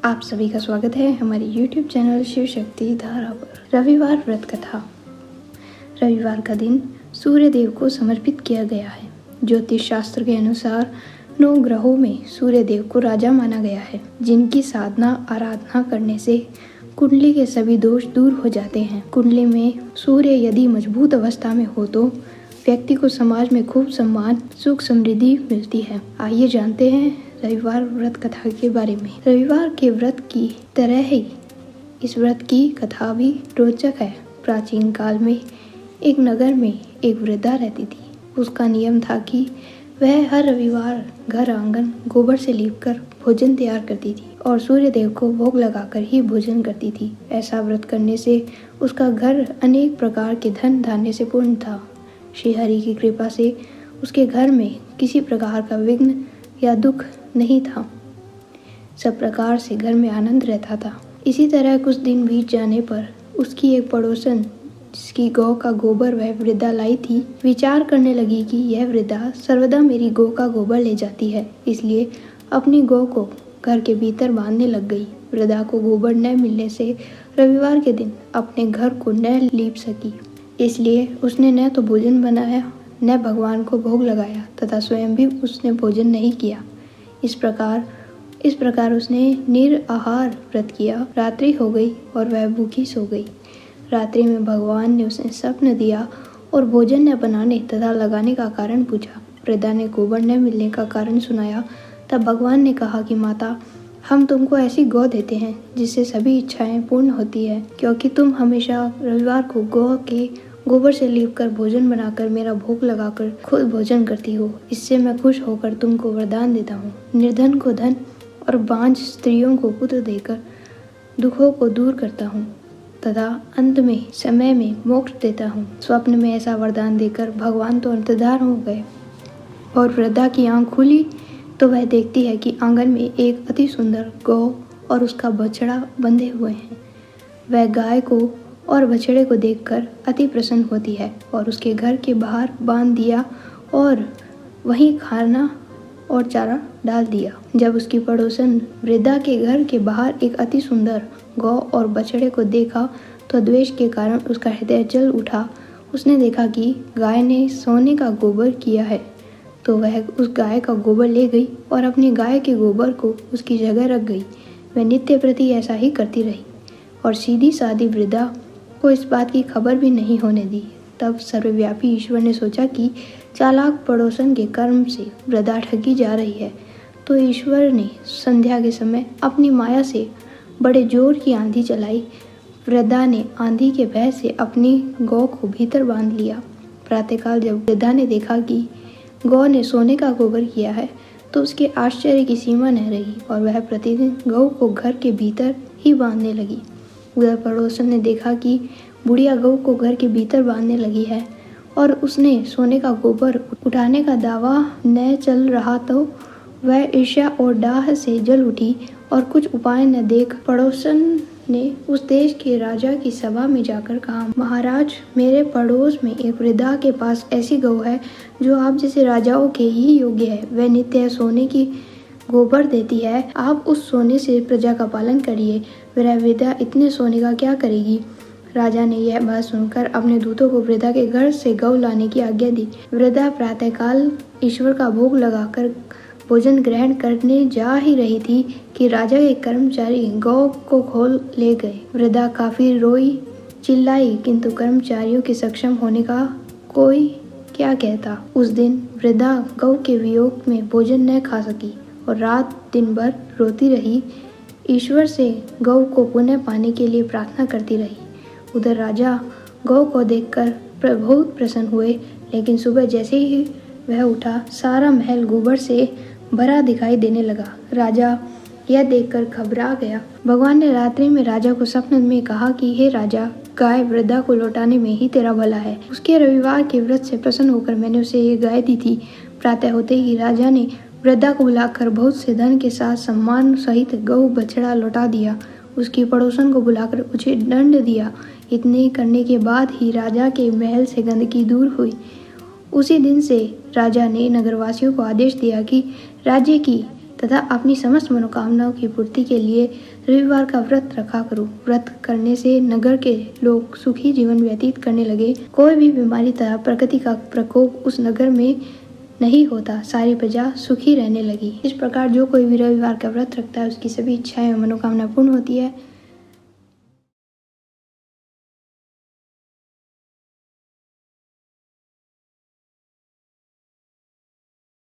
आप सभी का स्वागत है हमारे YouTube चैनल शिव शक्ति धारा पर। रविवार व्रत कथा। रविवार का दिन सूर्य देव को समर्पित किया गया है। ज्योतिष शास्त्र के अनुसार 9 ग्रहों में सूर्य देव को राजा माना गया है, जिनकी साधना आराधना करने से कुंडली के सभी दोष दूर हो जाते हैं। कुंडली में सूर्य यदि मजबूत अवस्था में हो तो व्यक्ति को समाज में खूब सम्मान, सुख, समृद्धि मिलती है। आइए जानते हैं रविवार व्रत कथा के बारे में। रविवार के व्रत की तरह ही इस व्रत की कथा भी रोचक है। प्राचीन काल में एक नगर में एक वृद्धा रहती थी। उसका नियम था कि वह हर रविवार घर आंगन गोबर से लीपकर भोजन तैयार करती थी और सूर्य देव को भोग लगाकर ही भोजन करती थी। ऐसा व्रत करने से उसका घर अनेक प्रकार के धन धान्य से पूर्ण था। श्री हरि की कृपा से उसके घर में किसी प्रकार का विघ्न या दुख नहीं था। सब प्रकार से घर में आनंद रहता था। इसी तरह कुछ दिन बीत जाने पर उसकी एक पड़ोसन, जिसकी गौ का गोबर वह वृद्धा लाई थी, विचार करने लगी कि यह वृद्धा सर्वदा मेरी गौ का गोबर ले जाती है, इसलिए अपनी गौ को घर के भीतर बांधने लग गई। वृद्धा को गोबर न मिलने से रविवार के दिन अपने घर को न लीप सकी, इसलिए उसने न तो भोजन बनाया, न भगवान को भोग लगाया तथा स्वयं भी उसने भोजन नहीं किया। इस प्रकार उसने निराहार व्रत किया। रात्रि हो गई और वह भूखी सो गई। रात्रि में भगवान ने उसे स्वप्न दिया और भोजन न बनाने तथा लगाने का कारण पूछा। वृद्धा ने गोबर न मिलने का कारण सुनाया। तब भगवान ने कहा कि माता, हम तुमको ऐसी गौ देते हैं जिससे सभी इच्छाएं पूर्ण होती है, क्योंकि तुम हमेशा रविवार को गौ के गोबर से लीपकर भोजन बनाकर मेरा भोग लगाकर खुद भोजन करती हो। इससे मैं खुश होकर तुमको वरदान देता हूँ। निर्धन को धन और बांझ स्त्रियों को पुत्र देकर दुखों को दूर करता हूँ तथा अंत में समय में मोक्ष देता हूँ। स्वप्न में ऐसा वरदान देकर भगवान तो अंतर्धान हो गए और वृद्धा की आंख खुली तो वह देखती है कि आंगन में एक अति सुंदर गौ और उसका बछड़ा बंधे हुए हैं। वह गाय को और बछड़े को देखकर अति प्रसन्न होती है और उसके घर के बाहर बांध दिया और वहीं खाना और चारा डाल दिया। जब उसकी पड़ोसन वृद्धा के घर के बाहर एक अति सुंदर गौ और बछड़े को देखा तो द्वेष के कारण उसका हृदय जल उठा। उसने देखा कि गाय ने सोने का गोबर किया है, तो वह उस गाय का गोबर ले गई और अपनी गाय के गोबर को उसकी जगह रख गई। वह नित्य प्रति ऐसा ही करती रही और सीधी सादी वृद्धा को इस बात की खबर भी नहीं होने दी। तब सर्वव्यापी ईश्वर ने सोचा कि चालाक पड़ोसन के कर्म से वृद्धा ठगी जा रही है, तो ईश्वर ने संध्या के समय अपनी माया से बड़े जोर की आंधी चलाई। वृद्धा ने आंधी के भय से अपनी गौ को भीतर बांध लिया। प्रातःकाल जब वृद्धा ने देखा कि गौ ने सोने का गोबर किया है, तो उसके आश्चर्य की सीमा न रही और वह प्रतिदिन गौ को घर के भीतर ही बांधने लगी। उधर पड़ोसन ने देखा कि बुढ़िया गऊ को घर के भीतर बांधने लगी है और उसने सोने का गोबर उठाने का दावा न चल रहा, तो वह ईर्ष्या और डाह से जल उठी और कुछ उपाय न देख पड़ोसन ने उस देश के राजा की सभा में जाकर कहा, महाराज, मेरे पड़ोस में एक वृद्धा के पास ऐसी गऊ है जो आप जैसे राजाओं के ही योग्य है। वह नित्य सोने की गोबर देती है। आप उस सोने से प्रजा का पालन करिए। वह वृद्धा इतने सोने का क्या करेगी? राजा ने यह बात सुनकर अपने दूतों को वृद्धा के घर से गौ लाने की आज्ञा दी। वृद्धा प्रातःकाल ईश्वर का भोग लगाकर भोजन ग्रहण करने जा ही रही थी कि राजा के कर्मचारी गौ को खोल ले गए। वृद्धा काफी रोई, चिल्लाई, किंतु कर्मचारियों के सक्षम होने का कोई क्या कहता। उस दिन वृद्धा गौ के वियोग में भोजन न खा सकी और रात दिन भर रोती रही। ईश्वर से गौ को पुनः पाने के लिए प्रार्थना करती रही। उधर राजा गौ को देखकर बहुत प्रसन्न हुए, लेकिन सुबह जैसे ही वह उठा, सारा महल गोबर से भरा दिखाई देने लगा। राजा यह देखकर घबरा गया। भगवान ने रात्रि में राजा को स्वप्न में कहा कि हे राजा, गाय वृद्धा को लौटाने में ही तेरा भला है। उसके रविवार के व्रत से प्रसन्न होकर मैंने उसे ये गाय दी थी। प्रातः होते ही राजा ने वृद्धा को बुलाकर बहुत से धन के साथ सम्मान सहित गौ बछड़ा लौटा दिया। उसकी पड़ोसन को बुलाकर उसे दंड दिया। इतने करने के बाद ही राजा के महल से गंदगी दूर हुई। उसी दिन से राजा ने नगरवासियों को आदेश दिया कि राज्य की तथा अपनी समस्त मनोकामनाओं की पूर्ति के लिए रविवार का व्रत रखा करो। व्रत करने से नगर के लोग सुखी जीवन व्यतीत करने लगे। कोई भी बीमारी तथा प्रकृति का प्रकोप उस नगर में नहीं होता। सारी प्रजा सुखी रहने लगी। इस प्रकार जो कोई भी रविवार का व्रत रखता है उसकी सभी इच्छाएं और मनोकामना पूर्ण होती है।